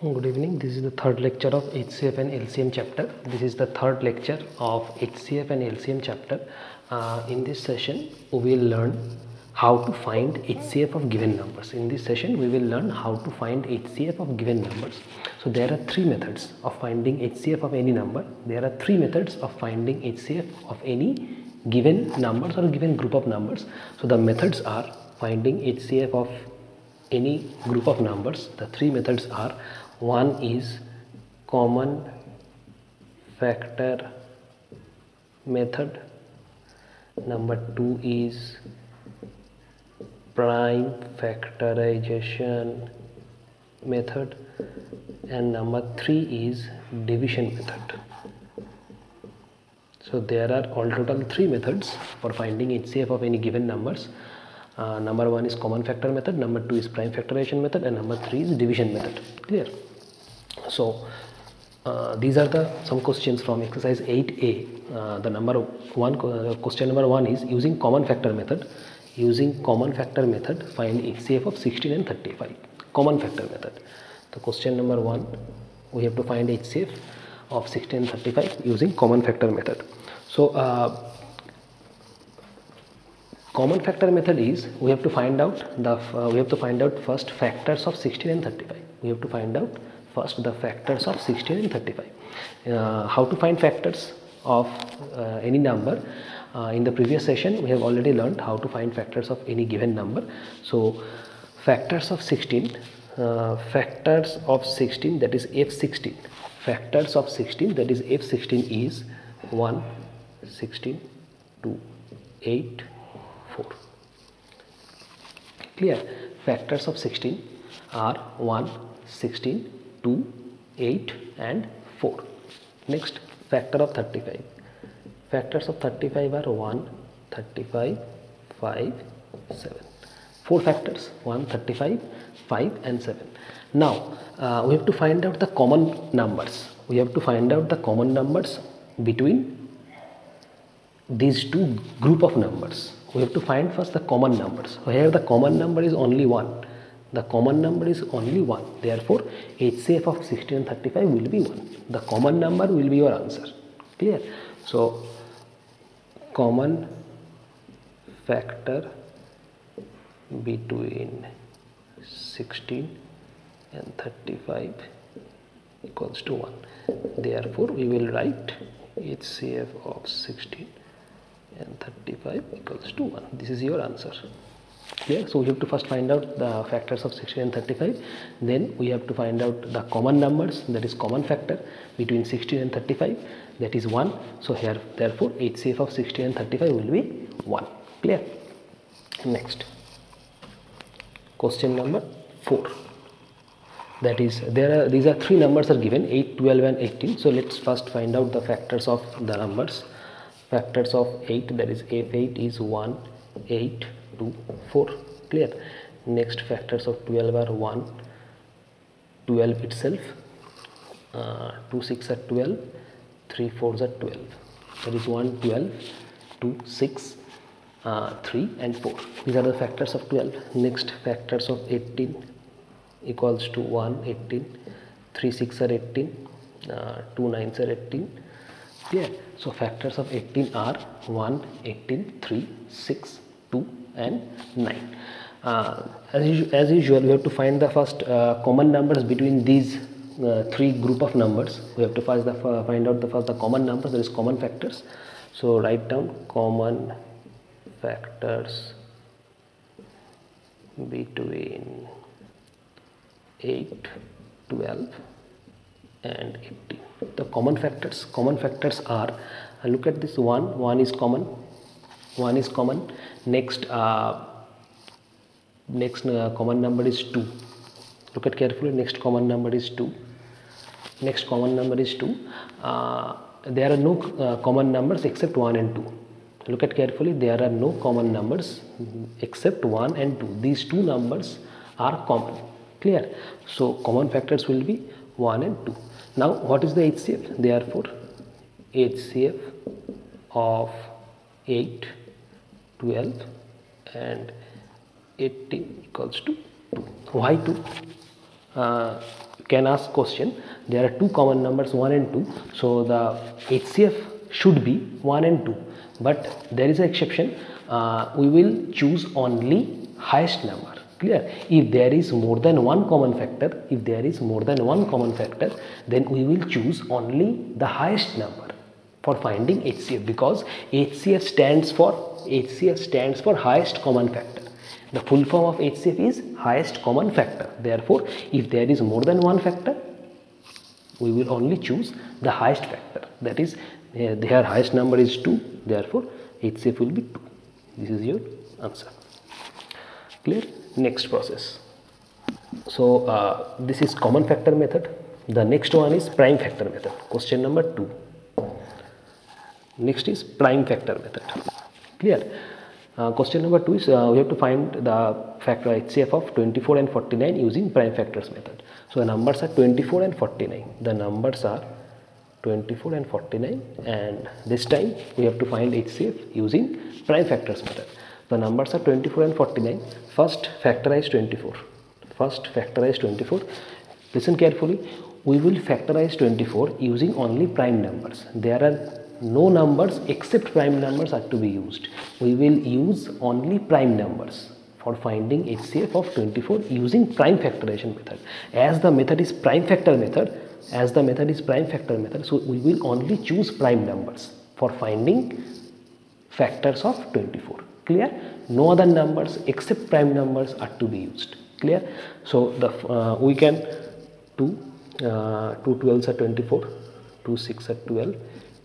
Good evening. This is the third lecture of HCF and LCM chapter. This is the third lecture of HCF and LCM chapter. In this session, we will learn how to find HCF of given numbers. In this session, we will learn how to find HCF of given numbers. So there are three methods of finding HCF of any number. There are three methods of finding HCF of any given numbers or given group of numbers. So the methods are finding HCF of any group of numbers. The three methods are: one is common factor method, number two is prime factorization method, and number three is division method. So there are all total three methods for finding HCF of any given numbers. Number one is common factor method, number two is prime factorization method, and number three is division method. Clear? So these are some questions from exercise 8a. The number one question number one is using common factor method. Using common factor method, find HCF of 16 and 35. Common factor method. So question number one, we have to find HCF of 16 and 35 using common factor method. So common factor method is we have to find out first factors of 16 and 35. We have to find out first the factors of 16 and 35. How to find factors of any number? In the previous session, we have already learned how to find factors of any given number. So factors of 16, that is F16. Factors of 16, that is F16, is 1, 16, 2, 8, 4. Clear? Factors of 16 are 1, 16, 2, 8 and 4. Next, factor of 35. Factors of 35 are 1, 35, 5, 7. 4 factors: 1, 35, 5 and 7. Now we have to find out the common numbers. We have to find out the common numbers between these two group of numbers. We have to find first the common numbers. So here the common number is only 1. The common number is only 1. Therefore, HCF of 16 and 35 will be 1. The common number will be your answer. Clear? So, common factor between 16 and 35 equals to 1. Therefore, we will write HCF of 16 and 35 equals to 1. This is your answer. Clear? So we have to first find out the factors of 16 and 35. Then we have to find out the common numbers, that is common factor between 16 and 35, that is 1. So here therefore HCF of 16 and 35 will be 1. Clear? Next, question number 4. That is, these are three numbers are given, 8, 12 and 18. So let's first find out the factors of the numbers. Factors of 8, that is F8 is 1, 8, 2, 4. Clear? Next, factors of 12 are 1, 12 itself, 2 6 are 12, 3 4s are 12. That is 1, 12, 2, 6, 3 and 4. These are the factors of 12. Next, factors of 18 equals to 1, 18, 3 6 are 18, 2 9s are 18. Clear? So factors of 18 are 1, 18, 3, 6, 2 and 9. As usual, we have to find the first common numbers between these three group of numbers. We have to first find out the common numbers, that is common factors. So write down common factors between 8, 12 and 18. The common factors are, look at this, 1 is common. Next common number is 2. Look at carefully. Next common number is 2. There are no common numbers except 1 and 2. Look at carefully. There are no common numbers except 1 and 2. These two numbers are common. Clear? So common factors will be 1 and 2. Now what is the HCF? Therefore HCF of 8, 12 and 18 equals to 2. Why 2? can ask question, there are two common numbers 1 and 2, so the HCF should be 1 and 2, but there is an exception. We will choose only highest number. Clear? If there is more than one common factor, then we will choose only the highest number for finding HCF, because HCF stands for highest common factor. The full form of HCF is highest common factor. Therefore, if there is more than one factor, we will only choose the highest factor. That is, their highest number is 2. Therefore, HCF will be 2. This is your answer. Clear? Next process. So, this is common factor method. The next one is prime factor method. Question number 2. Next is prime factor method. Clear? Question number 2 is we have to find the factor HCF of 24 and 49 using prime factors method. So the numbers are 24 and 49. The numbers are 24 and 49, and this time we have to find HCF using prime factors method. The numbers are 24 and 49. First factorize 24. Listen carefully. We will factorize 24 using only prime numbers. There are no numbers except prime numbers are to be used. We will use only prime numbers for finding HCF of 24 using prime factorization method. As the method is prime factor method, so we will only choose prime numbers for finding factors of 24. Clear? No other numbers except prime numbers are to be used. Clear? So the we can 2 12s are 24, 2 6 are 12,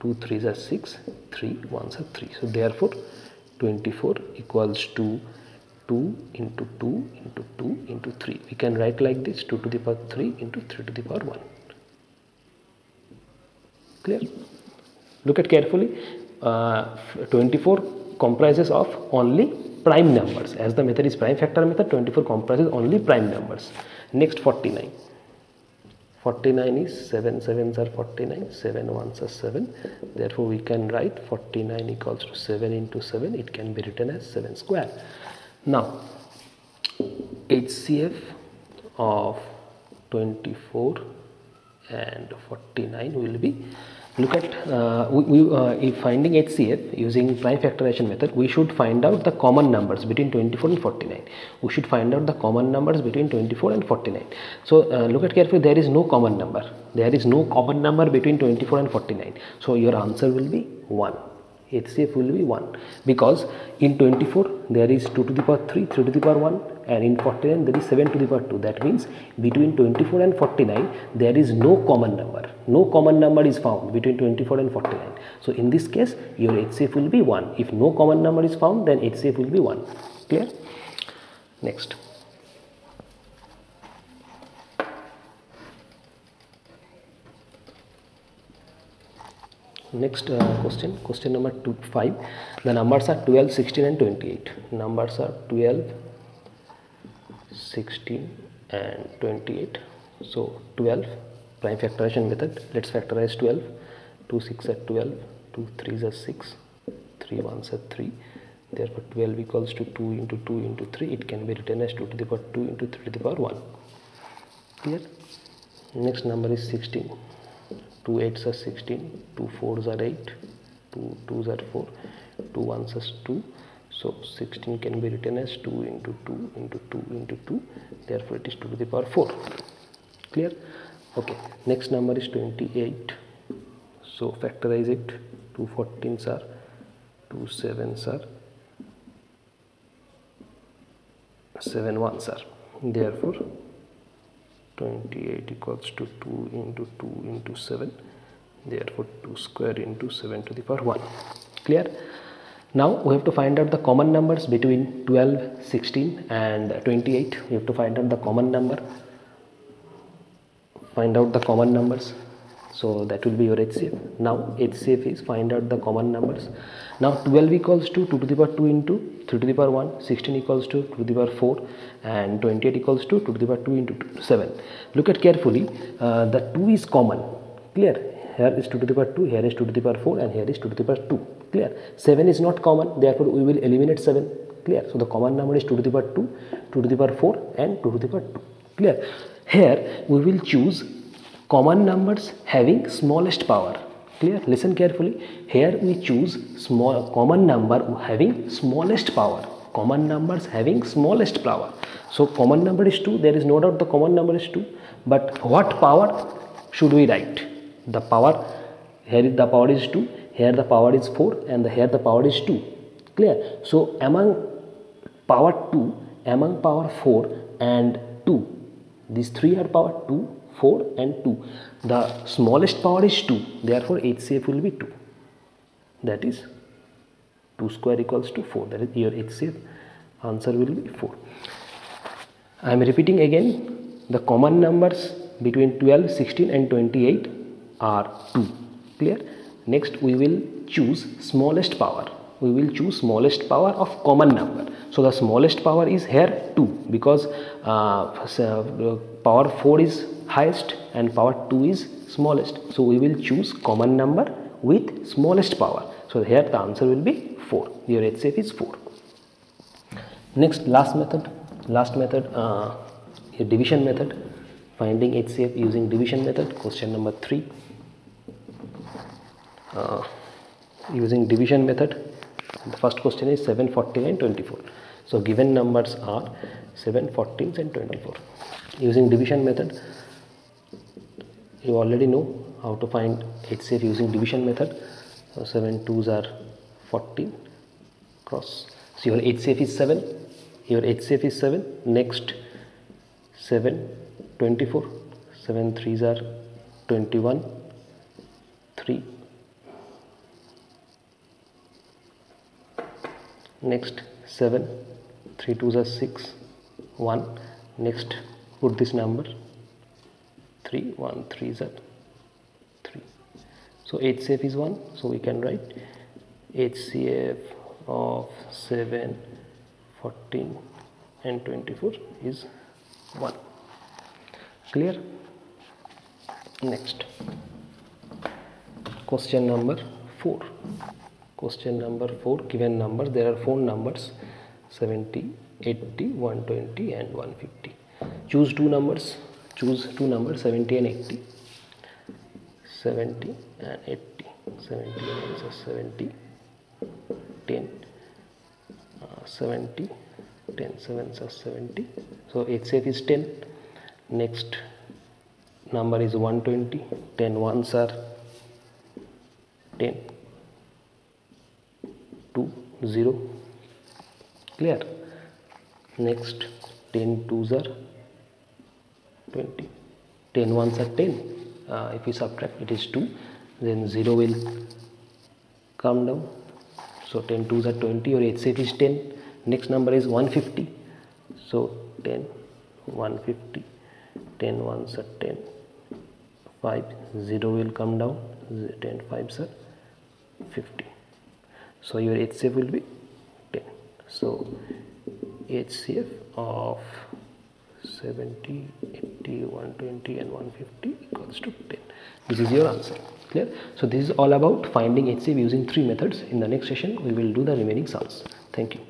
2 3s are 6, 3 1s are 3. So therefore 24 equals to 2 into 2 into 2 into 3. We can write like this: 2 to the power 3 into 3 to the power 1. Clear? Look at carefully. 24 comprises of only prime numbers. As the method is prime factor method, 24 comprises only prime numbers. Next 49. 49 is 7 7s are 49, 7 1s are 7. Therefore we can write 49 equals to 7 into 7. It can be written as 7 square. Now HCF of 24 and 49 will be, look at if finding HCF using prime factorization method, we should find out the common numbers between 24 and 49. We should find out the common numbers between 24 and 49. So look at carefully, there is no common number. There is no common number between 24 and 49. So your answer will be 1. HCF will be 1, because in 24 there is 2 to the power 3, 3 to the power 1, and in 49 there is 7 to the power 2. That means between 24 and 49 there is no common number. No common number is found between 24 and 49. So in this case your HCF will be 1. If no common number is found, then HCF will be 1. Clear? Next. Next question number 5. The numbers are 12, 16 and 28. Numbers are 12, 16 and 28. So 12, prime factorization method. Let's factorize 12. 2 6 are 12, 2 3s are 6, 3 1s are 3. Therefore 12 equals to 2 into 2 into 3. It can be written as 2 to the power 2 into 3 to the power 1. Clear? Next number is 16. 2 8s are 16, 2 4s are 8, 2 2s are 4, 2 1s are 2. So 16 can be written as 2 into 2 into 2 into 2. Therefore it is 2 to the power 4. Clear? Okay. Next number is 28. So factorize it. 2 14s are, 2 7s are, 7 1s are. Therefore 28 equals to 2 into 2 into 7. Therefore 2 square into 7 to the power 1. Clear? Now we have to find out the common numbers between 12, 16 and 28. We have to find out the common number. Find out the common numbers. So that will be your HCF. Now HCF is find out the common numbers. Now 12 equals to 2 to the power 2 into 3 to the power 1, 16 equals to 2 to the power 4, and 28 equals to 2 to the power 2 into 7. Look at carefully, the 2 is common. Clear? Here is 2 to the power 2, here is 2 to the power 4, and here is 2 to the power 2. Clear? 7 is not common, therefore we will eliminate 7. Clear? So the common number is 2 to the power 2, 2 to the power 4 and 2 to the power 2. Clear? Here we will choose common numbers having smallest power. Clear? Listen carefully. Here we choose common number having smallest power. Common numbers having smallest power. So common number is 2. There is no doubt the common number is 2. But what power should we write? The power, here the power is 2. Here the power is 4. And here the power is 2. Clear? So among power 2, among power 4 and 2, these three are power 2, 4 and 2. The smallest power is 2. Therefore HCF will be 2. That is 2 square equals to 4. That is your HCF answer will be 4. I am repeating again, the common numbers between 12, 16 and 28 are 2. Clear? Next we will choose smallest power. We will choose smallest power of common number. So the smallest power is here 2 because power 4 is highest and power 2 is smallest. So we will choose common number with smallest power. So here the answer will be 4. Your HCF is 4. Next, last method, division method. Finding HCF using division method. Question number 3. Using division method. The first question is 7, 14 and 24. So given numbers are 7, 14 and 24. Using division method, you already know how to find HCF using division method. So 7 2s are 14 cross. So your HCF is 7. Your HCF is 7. Next 7 24. 7 3s are 21. 3. Next 7 3 2s are 6. 1. Next put this number 3. 1 3s are 3. So HCF is 1. So we can write HCF of 7, 14 and 24 is 1. Clear? Next, question number 4. Question number 4, given numbers, there are 4 numbers 70, 80, 120 and 150. Choose two numbers 70 and 80. 70 and 80. 70 is 70, 10, 70, 10 7s are 70. So HCF is 10. Next number is 120. 10 1s are 10, 2, 0. Clear? Next 10 2s are 20. 10 1s are 10. If we subtract, it is 2. Then 0 will come down. So 10 2s are 20. Your HCF is 10. Next number is 150. So 10 150. 10 1s are 10. 5 0 will come down. 10 5s are 50. So your HCF will be 10. So HCF of 70, 80, 120 and 150 equals to 10. This is your answer. Clear? So this is all about finding HCF using 3 methods. In the next session we will do the remaining sums. Thank you.